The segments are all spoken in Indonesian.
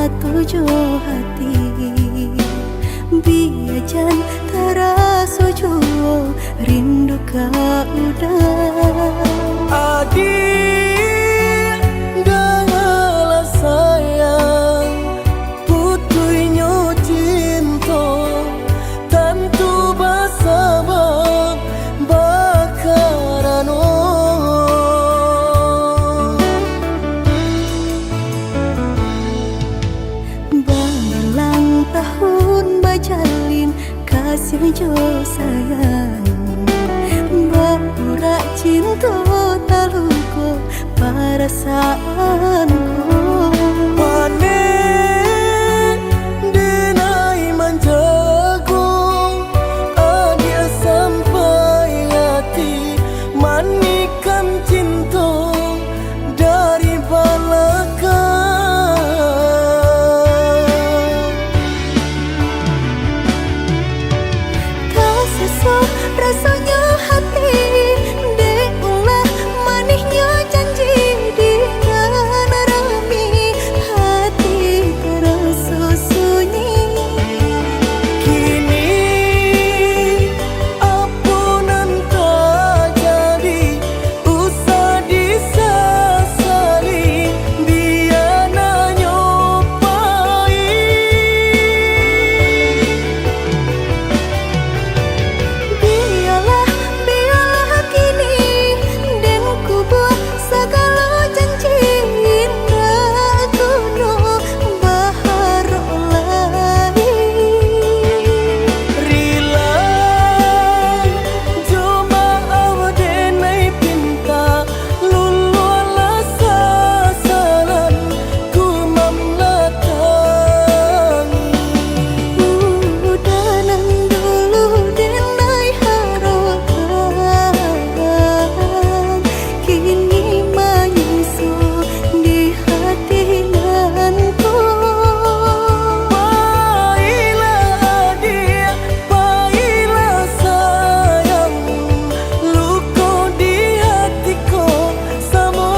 tujuh hati biajan taraso juo rindu ka udah adik dengarlah sayang putuinyo cinta tentu bersama bakarano berulang tahun bajalin kasih jo sayang berurak cinta taluku perasaanku panen denai manjago adia sampai hati manikan cinta dari belakang kasih rasanya hati deulah manisnya janji dengan rami hati terasa sunyi kini ampunan tak jadi usah disesali biar nyopai biarlah kini dan ku buat segala janji indah kuno bahar lagi rila cuma awdenai pinta lulu ala sasaran ku mamlatangi udanan dulu denai harokan kini menyusul di hati nanku Pailah dia, pailah sayang luka di hatiku sama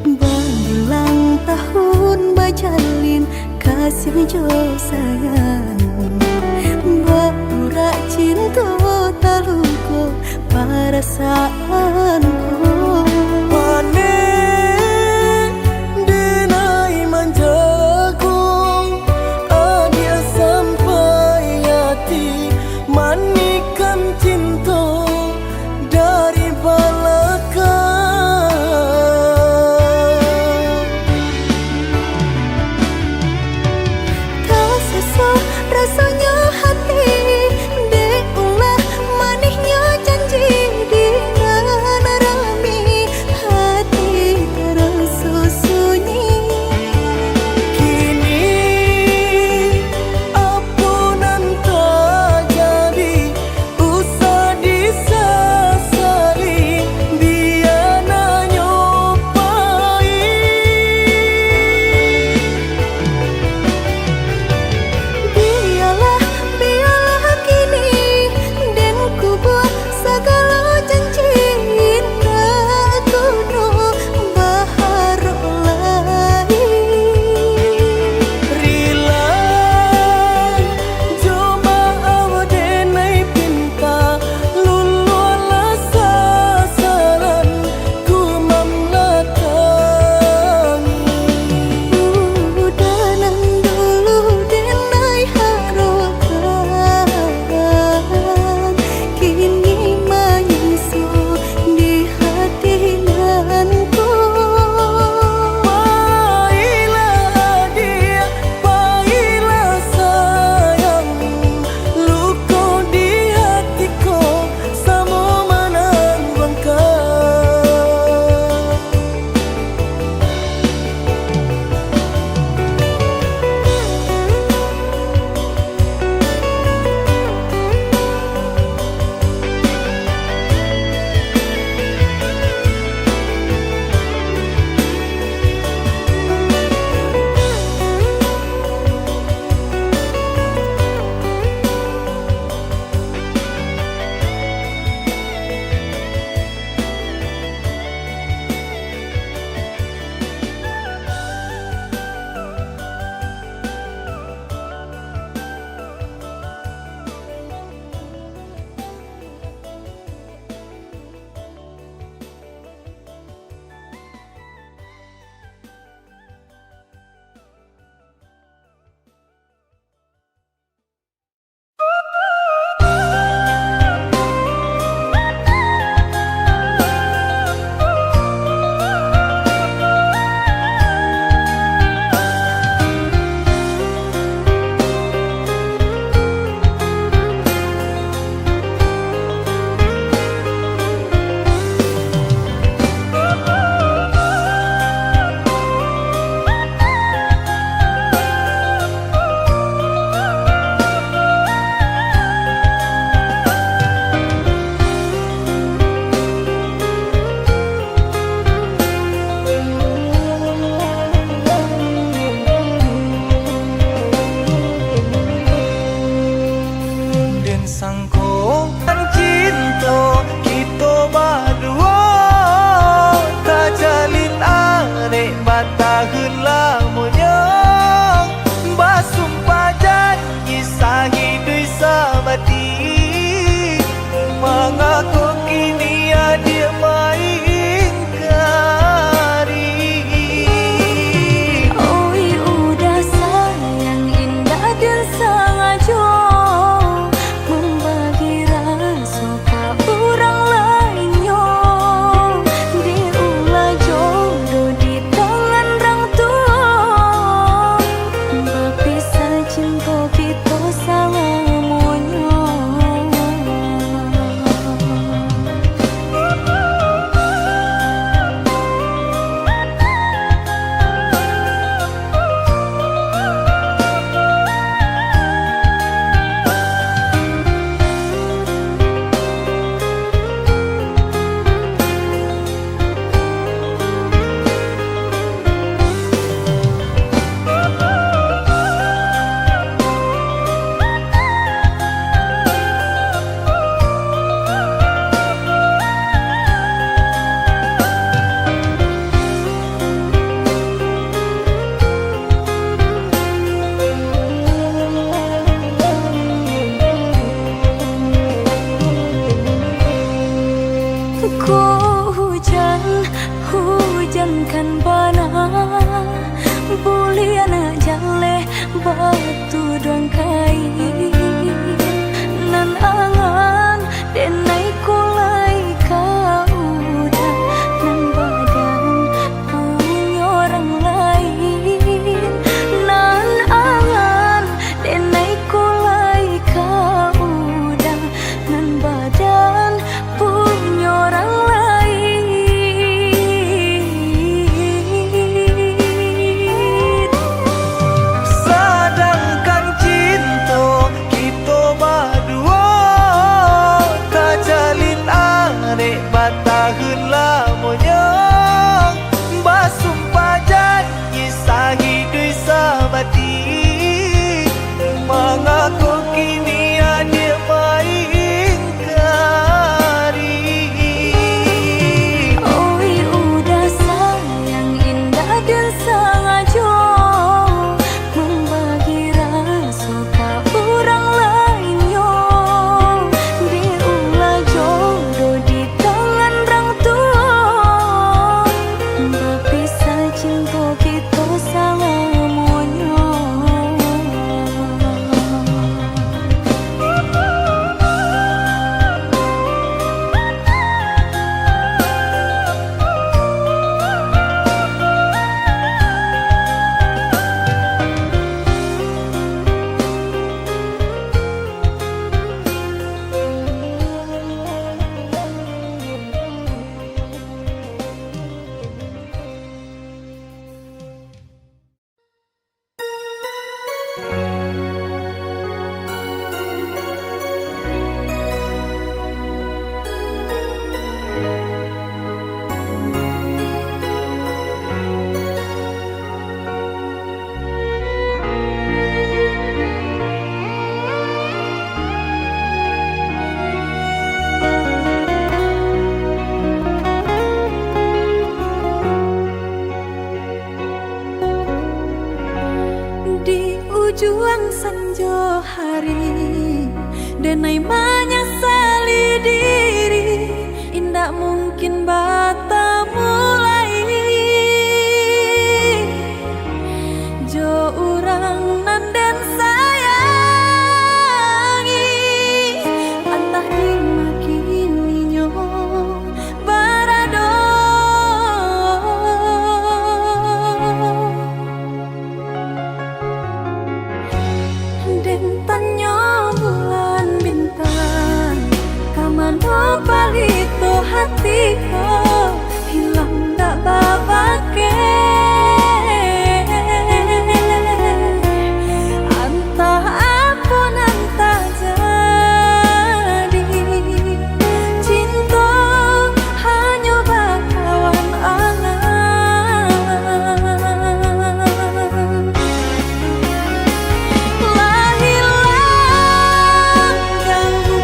berulang tahun bajalin kasih jo sayang berurak cinta taluku perasaanku panen denai manjago adia sampai hati manikan cinta dari belakang kasih rasanya hati deulah manisnya janji dengan Kan cinta kita berdua tak jalin arek bataheun lamunnya basumpah janji sahidui sabati mengaku kini dia main kari. Oi udah sayang indah dan sengaja membagi rasa ke orang lainnya. Diulah jodoh di tangan orang tua, berpisah cinta kita selamanya. Kau hujan kan bana bulian jale batu dong kai nan angan denai kulai kau udah nan badan punya orang lain nan angan denai kulai kau udah nan badan punya orang lain. Sedangkan cinta kita berdua tak jalin arek bataheun lamunnya basumpah janji sahidui sabati mengaku kini dia main kari. Oi udah sayang indah dan sengaja membagi rasa ke orang lainnya. Diulah jodoh di tangan orang tua, berpisah cinta kita selamanya. Di ujung senja hari denai menyesali diri indah mungkin bata mulai jo urang nan dan sayangi antah dimakininya barado. Den tanya bulan bintang kamano palito hatiku hilang tak babake antah apa nan tak jadi cinta hanya bakawan angan lah hilang jauh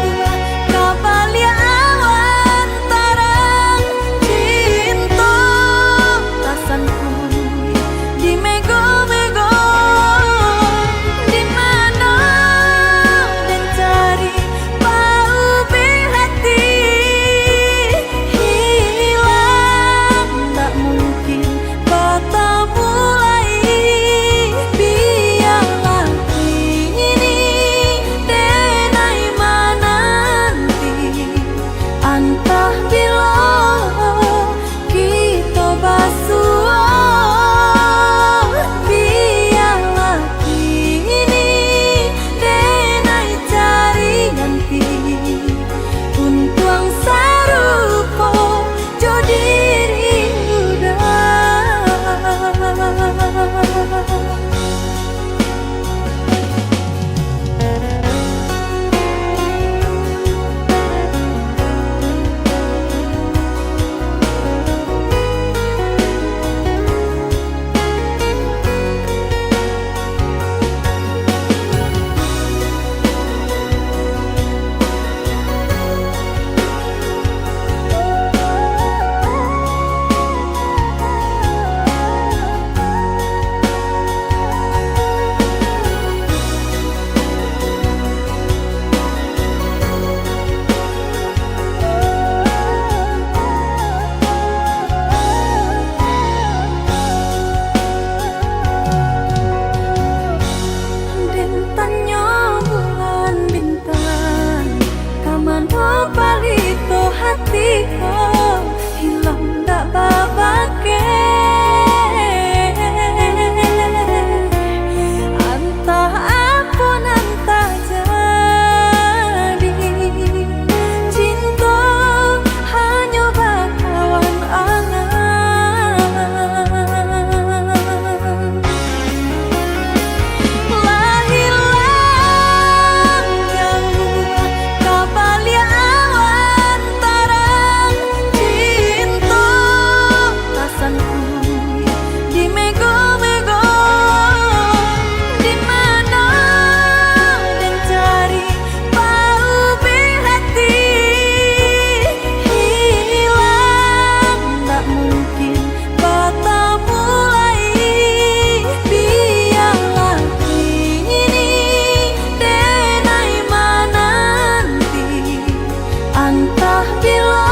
entah bila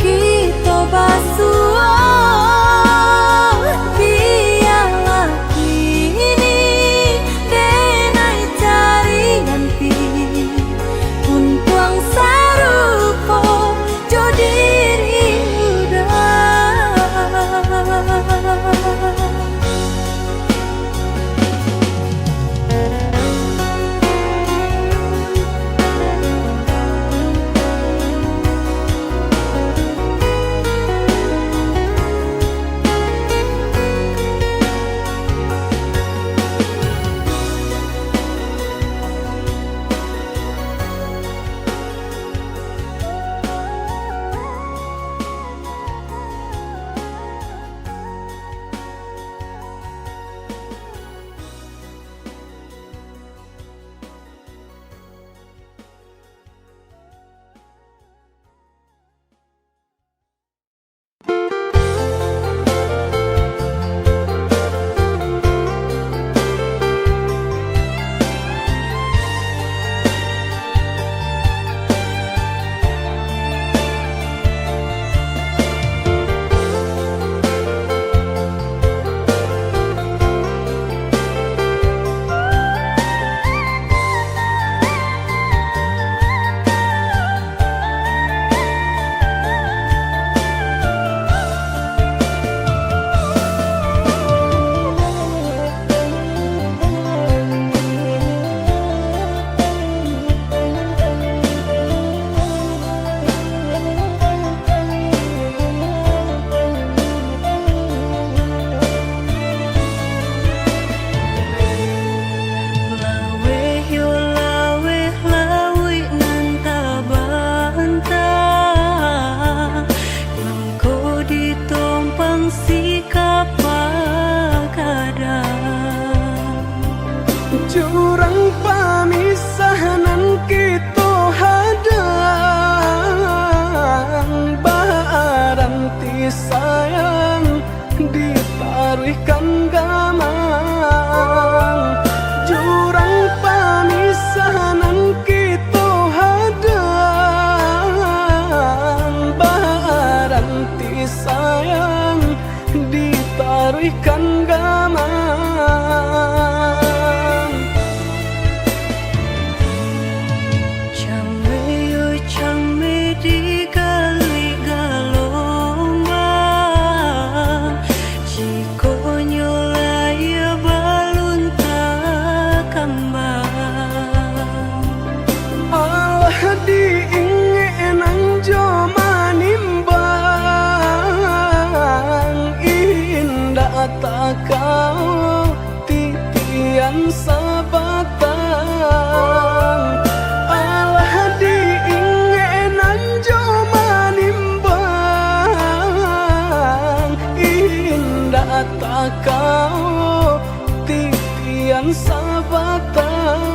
kita basuh biarlah kini denai cari nanti untuang sarupo jodiri udah jurang pamisahan kita hadang baranti sayang ditaruhkan gamang jurang pamisahan kita hadang baranti sayang ditaruhkan gamang kau titian sabatang alah diingenan joma nimbang indah tak kau titian sabatang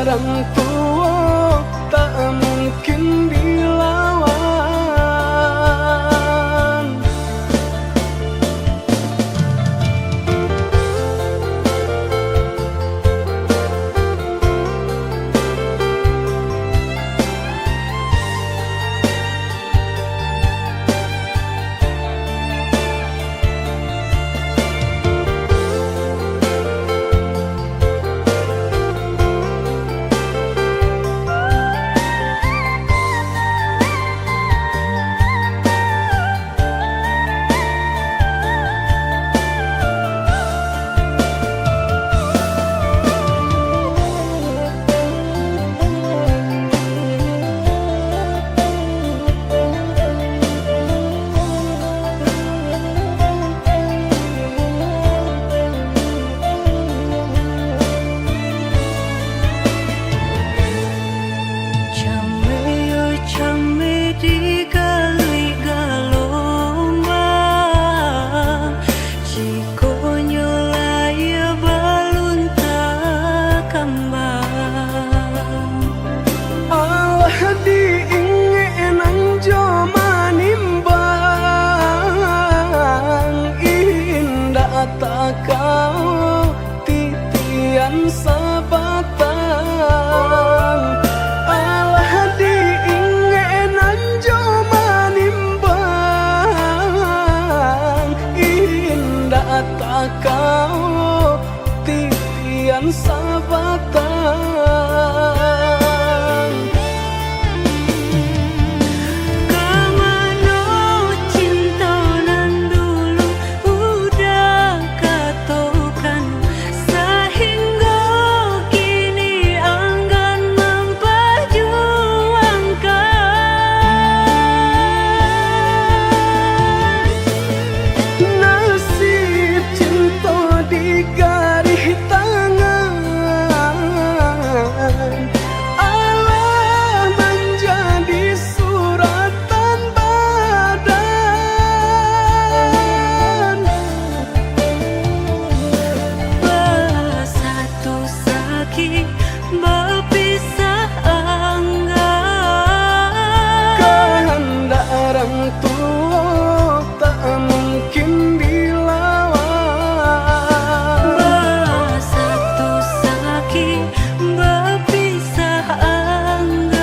orang tua tak mungkin dilawan. pian sabatan. Kemana cinta nan dulu udah katokan, sehingga kini enggan memperjuangkan. Nasib cinta di garis tangan, Allah menjadi suratan badan. Bersatu sakit berpisah enggan. Kehendak orang tua tak mungkin dilawan. Bersatu sakit berpisah enggan.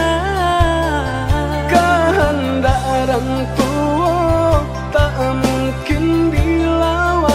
Kehendak orang tua tak mungkin dilawan.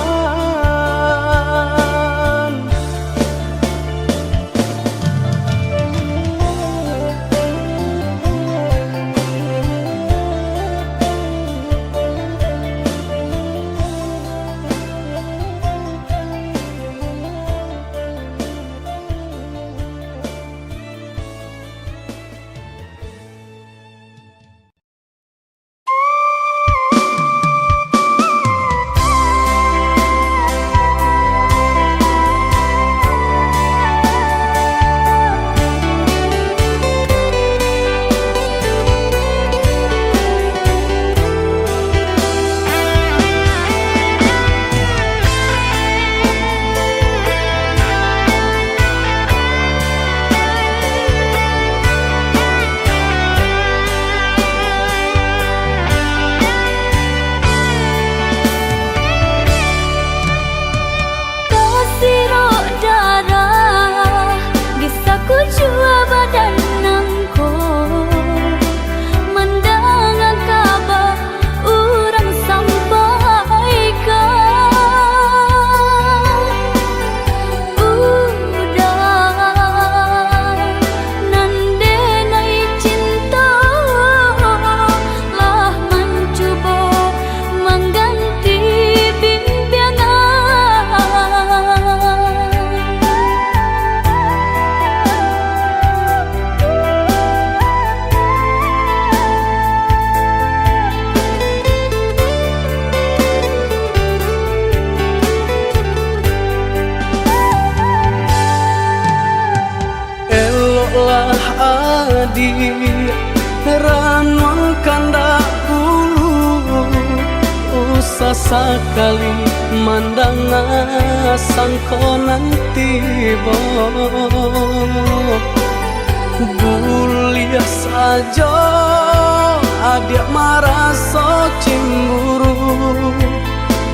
Kasirok darah gisaku jua badan nangko, mendengar kabar orang sampaikan. Udah nandenai cinta lah mencoba mengganti Eloklah adik ranul kandak bulu, usah sekali mandang sangko nanti buliah saja adik merasa cemburu,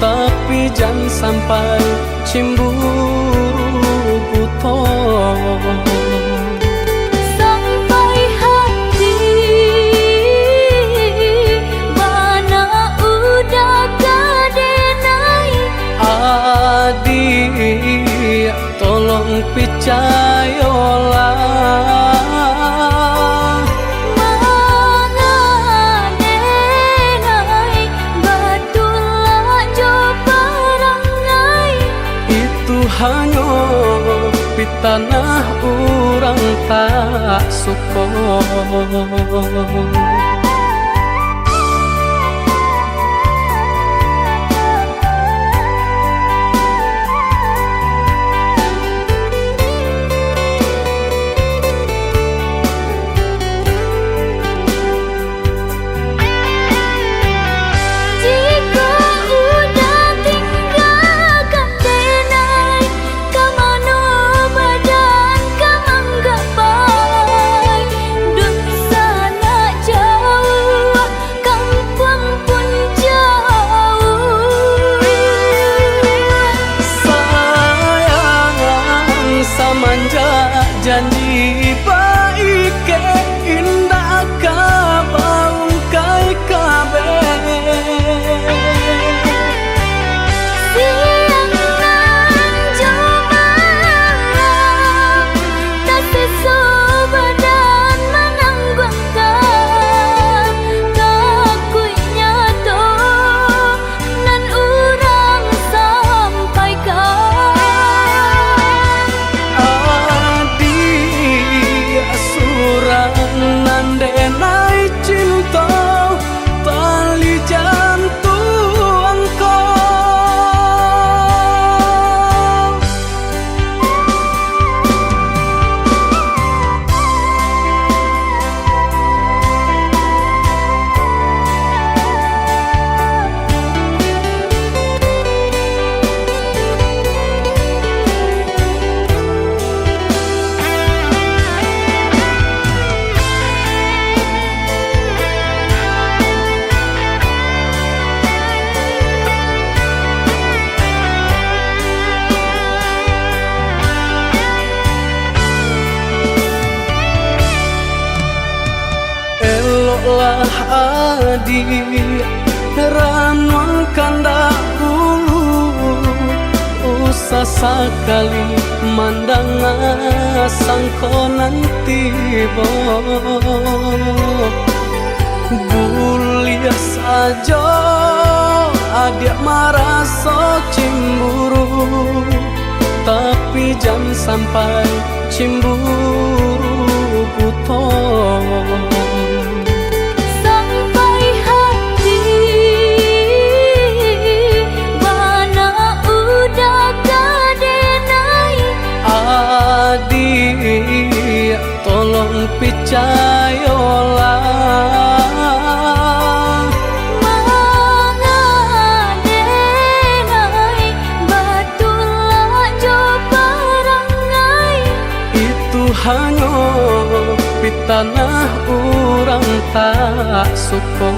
tapi jangan sampai cemburu buta. sampai hati mana udah kadenai. Adik tolong percayalah, Mangadenai batulah jo perangai. itu hanya di tanah orang tak suka. Jika udah tinggalkan denai, kemana badan kamang gapai. Dun sana jauh, kampung pun jauh. Sayang samanja janji baik ke indah kabau kai kabe. Siang nan jomai di ranuang kanda bulu usah sekali mandang sangkonan tiba bulia saja adik merasa cemburu tapi jangan sampai cemburu buton sampai hati mana udah kadenai adik tolong percayalah hanya pitanah orang tak suka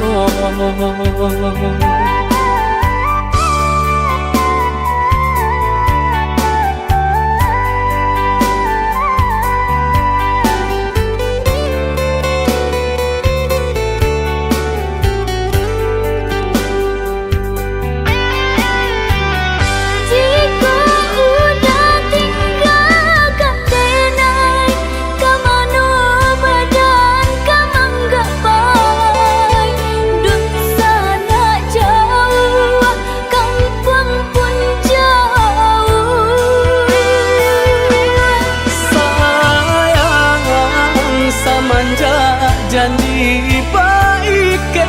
janji baik ke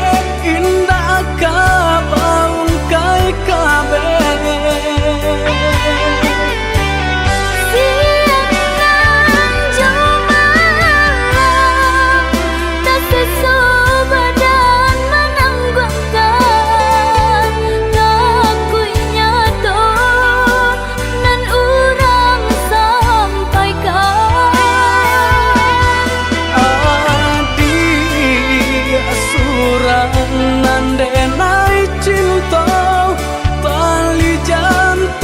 indah kabaung kai kabe siang jumalang tak sesobadan menanggungkan ngakuinya toh nan urang sampaikan nandenai cinta tali jantung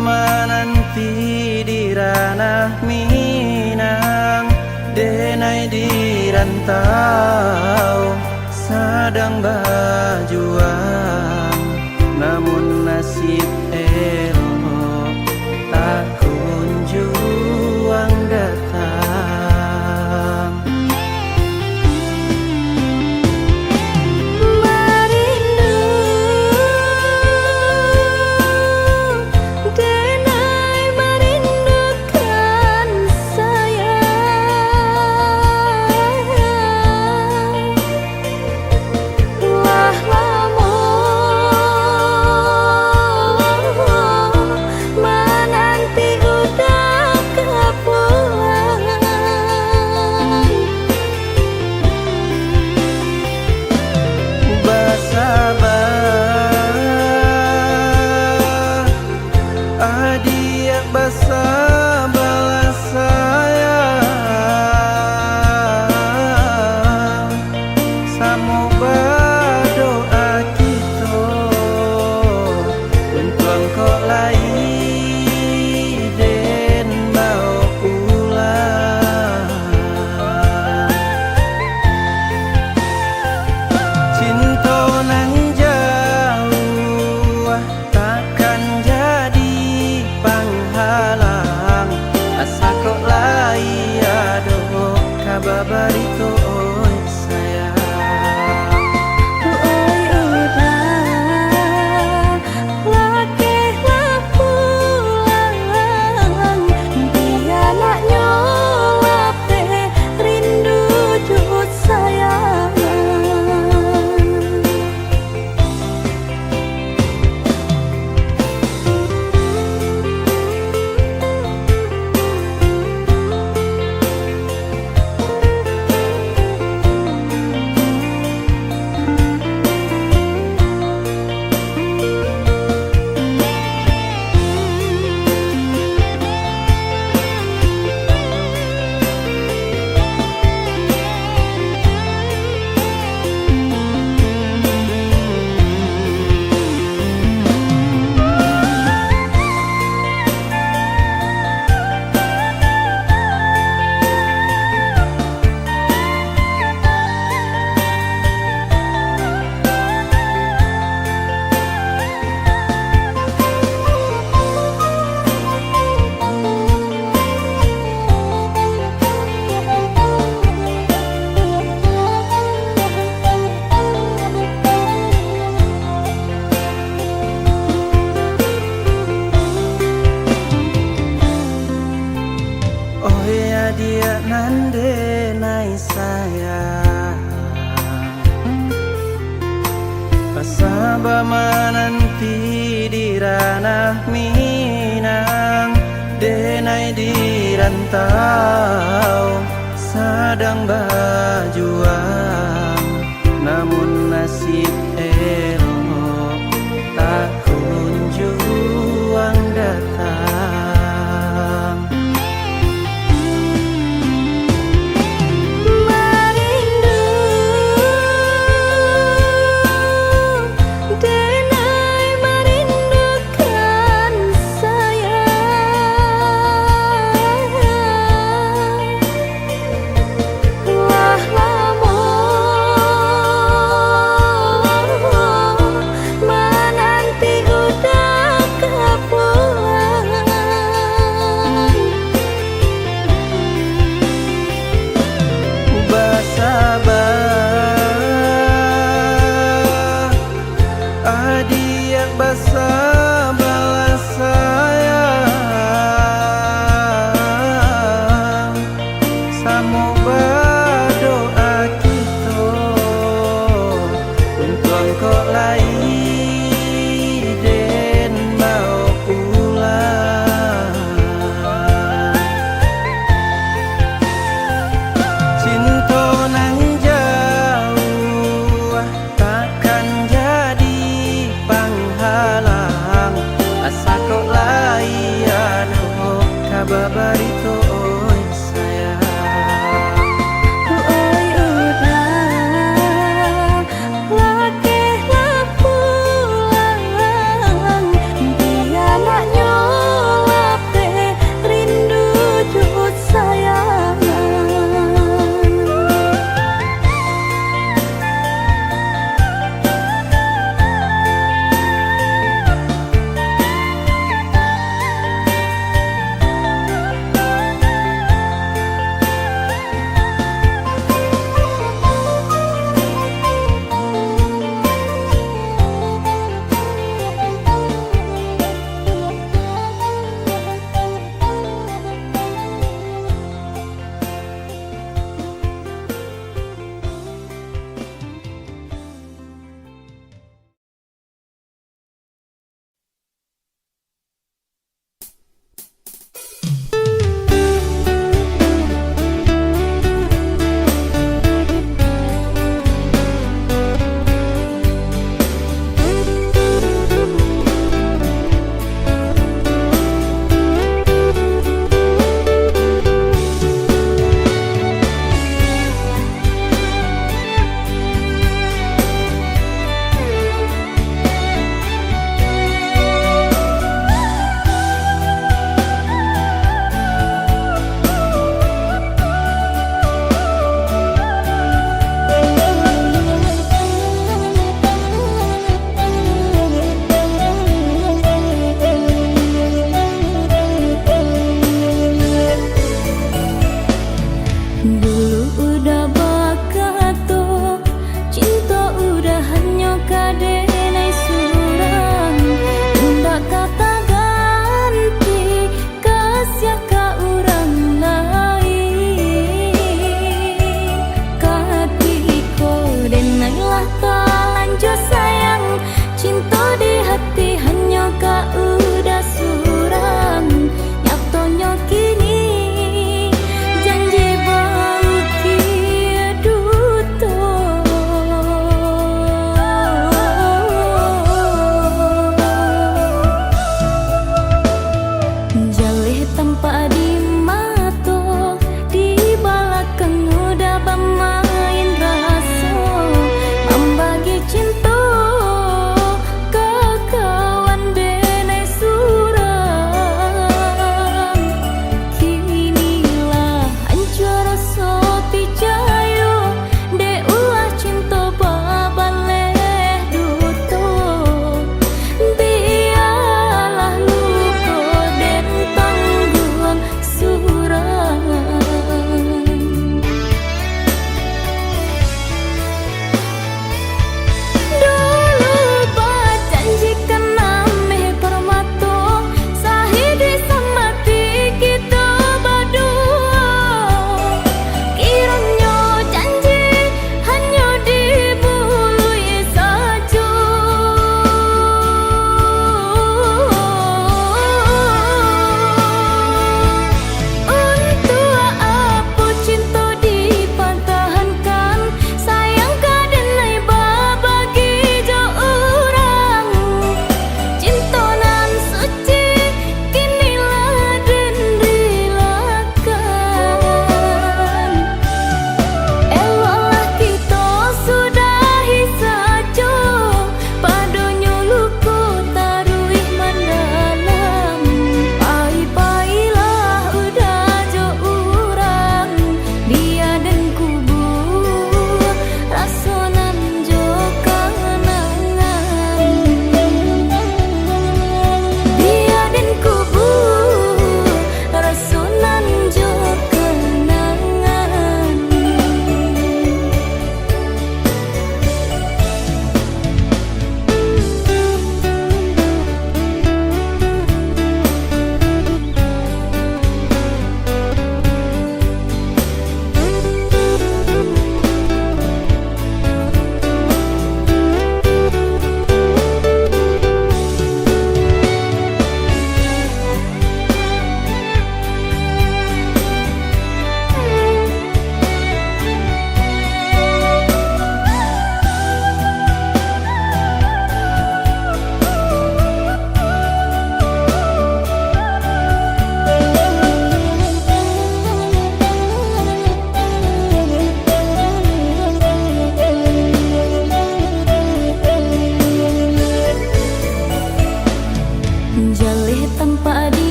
menanti di ranah Minang, denai di rantau sedang berjuang, namun nasib elok tak kunjung Bama nanti di ranah Minang, denai di rantau sedang berjuang, namun nasib elok tak kunjung datang. Merindu denai merindukan sayang. Wah lamun menanti udah kepulang, Basabar adiak basabar sayang, samo berdoa kita untuk engkau lagi dan mau pulang. Cinta nang jauh takkan jadi penghalang, asa kau layan kabar barito oi sayang. oi udah lakehlah pulang, dia nak nyolap teh rindu jut sayang. Dulu udah bakato, cinta udah hanya kadenai surang, undak kata ganti kasih ka urang lain. Katiko denai lah lanjut sayang, cinta di hati hanya ka udah surang, nyatanya kini janji bau kia duto. Jalih tanpa di mato, di belakang udah bermain rasa, membagi cinta ke kawan denai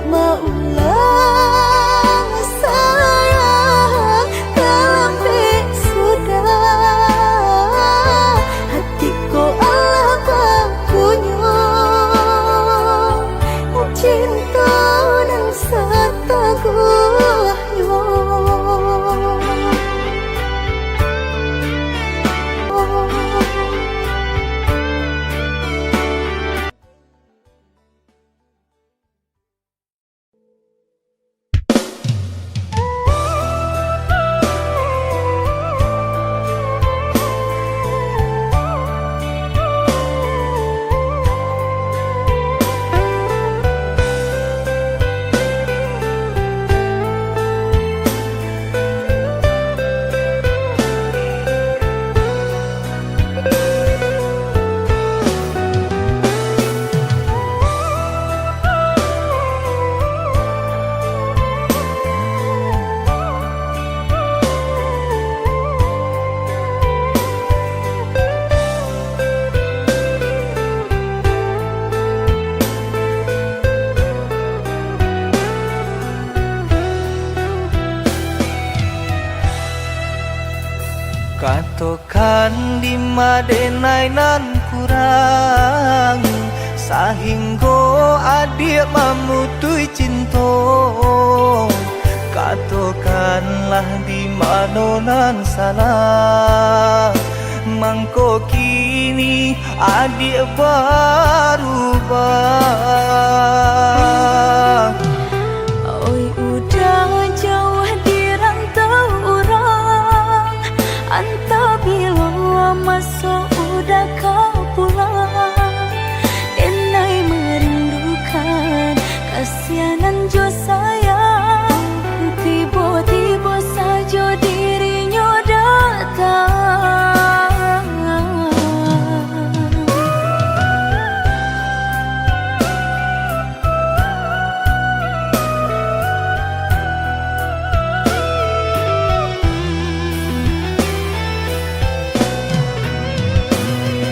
Maulang sayang terlebih sudah hatiku Allah bakunya cinta dan seteguhnya. Katokan di madenai nan kurang sahingga adik memutui cinta. Katokanlah di mana nan salah mangko kini adik berubah. Oi udah jauh di rantau orang, entah bila masa udah kau pulang. Denai merindukan kasihanan jo sayang, tiba-tiba saja dirinya datang.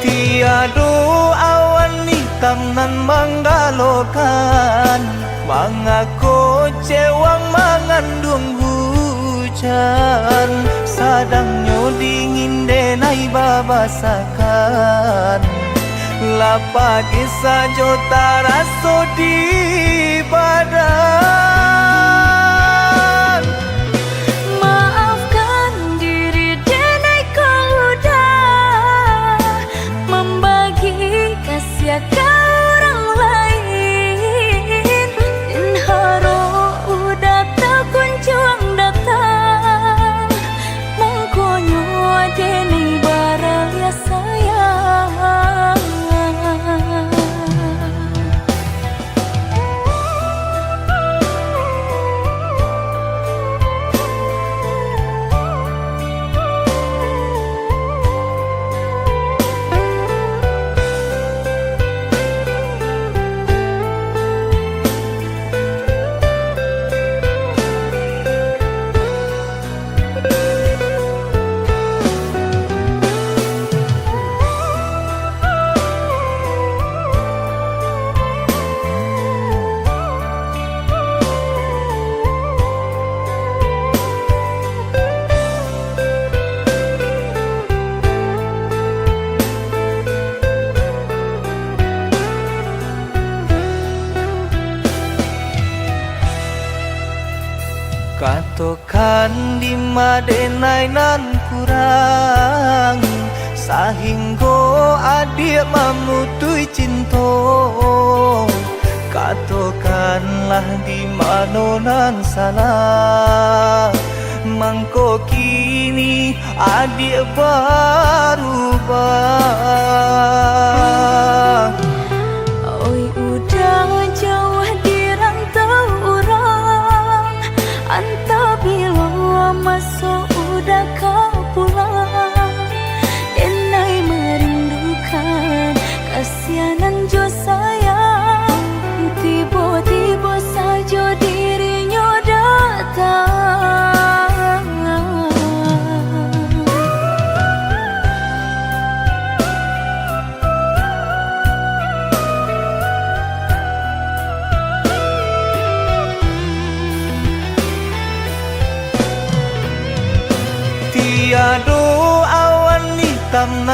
Tiada awan hitam nan menggalokan, mengaku cewang mengandung hujan. Sadangnya dingin denai babasakan, lapa kisah jota rasa di badan. Maafkan diri denai kau udah membagi kasih ke orang lain, dan harap udah tak kunjung datang. Mengkonyo denai baraya sayang. Katokan di madenai nan kurang sahingga adik memutui cinta. Katokanlah di mana nan salah mangko kini adik berubah. Oi udah jauh di rantau orang, entah bila masa udah kau pulang. Denai merindukan kasihanan jo sayang, tiba-tiba saja dirinya datang.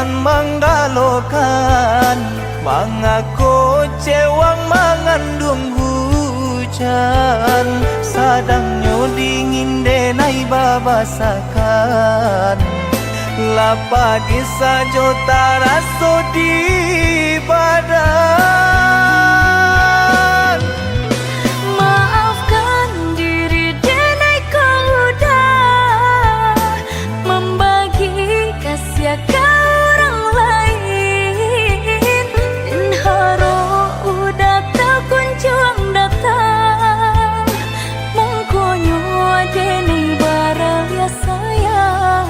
nan menggalokan, mengaku cewang mengandung hujan, sadangnya dingin denai babasakan, lapa di sajota raso di badan. Maafkan diri denai kau udah membagi kasih ke orang lain, dan haro udah terkunjung datang, mongkonyo denai barang ya sayang.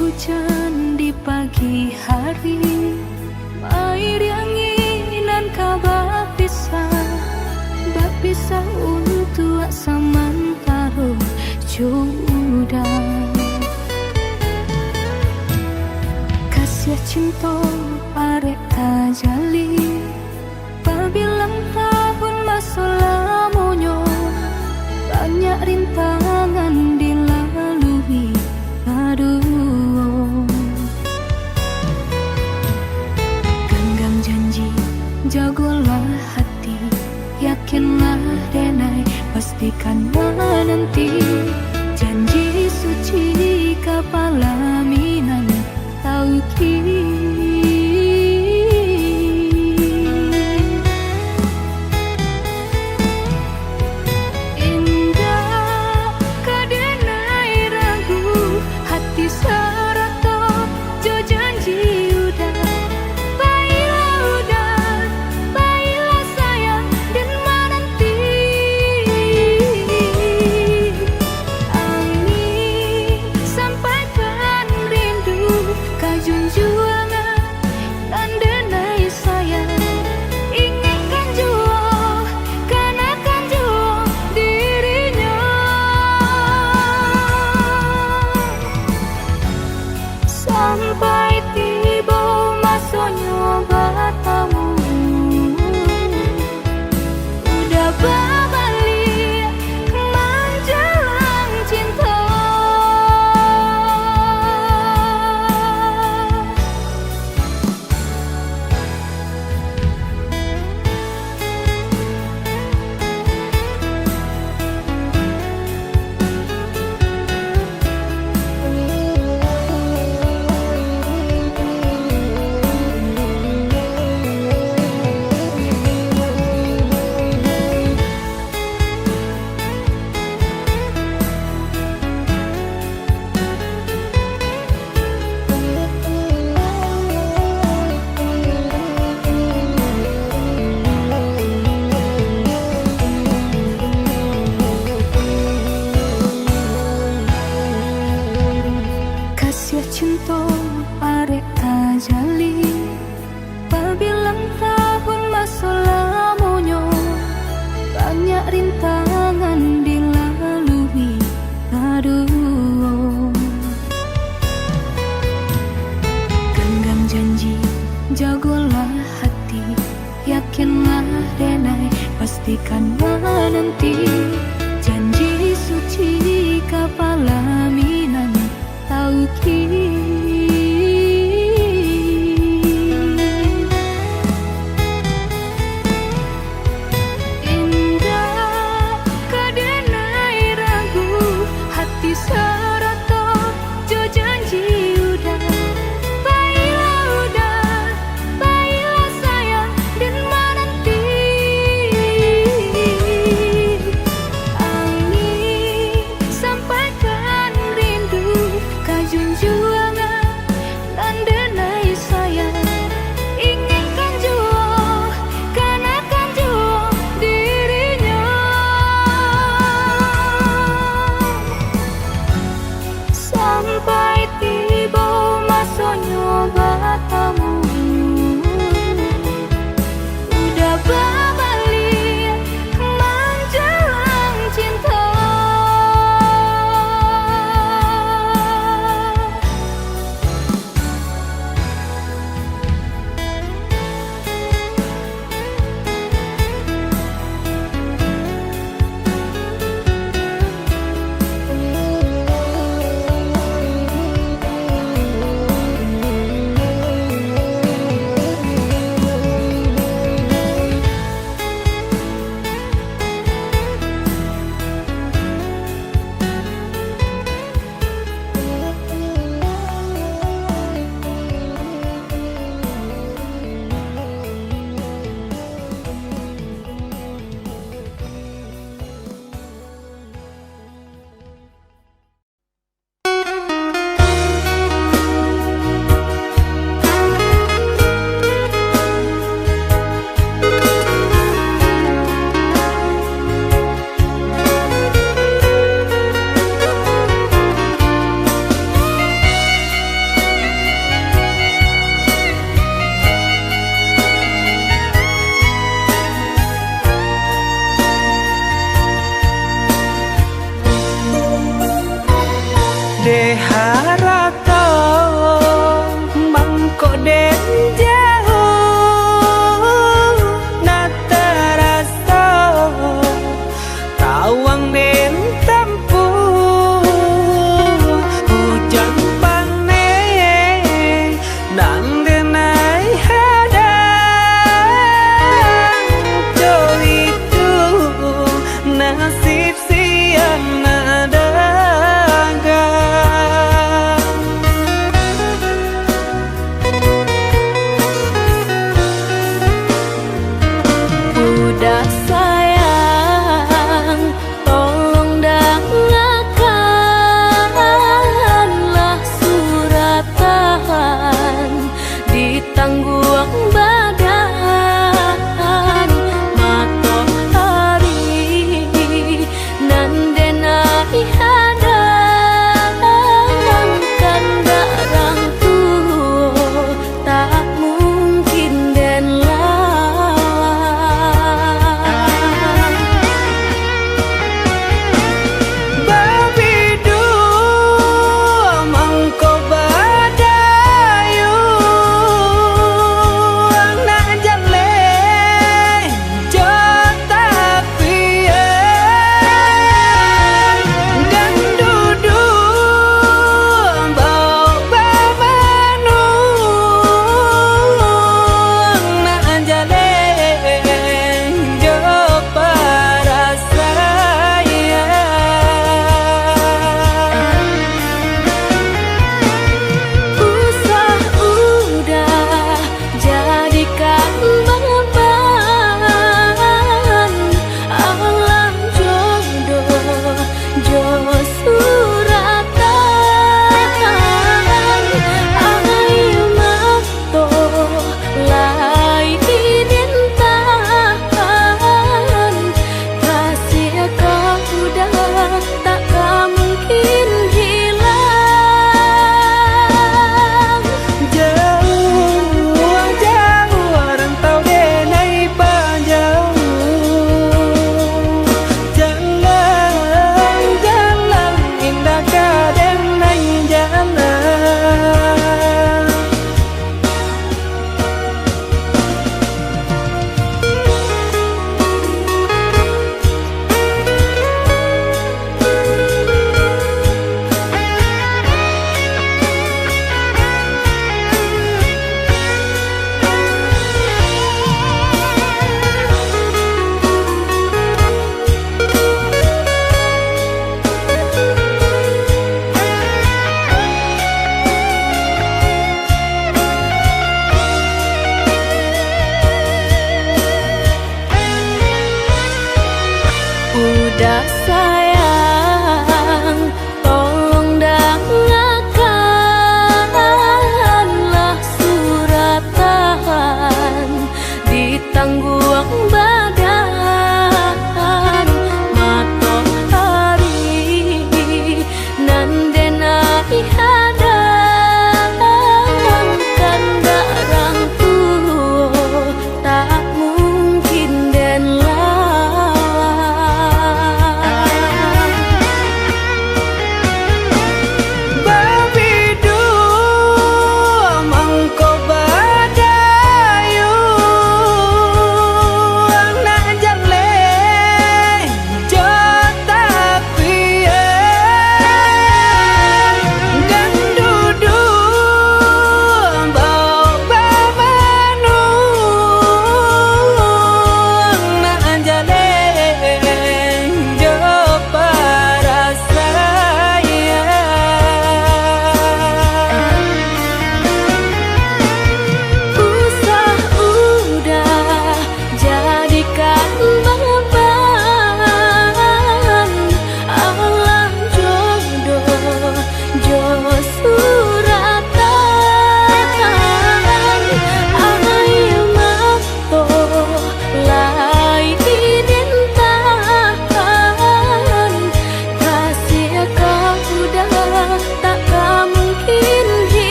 Hujan di pagi hari, air yang inginan kabar pisah untuk samantaro jodoh. Kasih cinta arek tajali, pabilang tahun masa lamonyo, banyak rintangan dilalui. Aduh, genggam janji, jagolah hati, yakinlah denai, pastikan menanti. Janji suci kepala minan tauki. Cinta arek tajali, pabilang tahun masa lamonyo, banyak rintangan dilalui. Aduh, genggam janji, jagolah hati, yakinlah denai, pastikan menanti. Janji suci kepala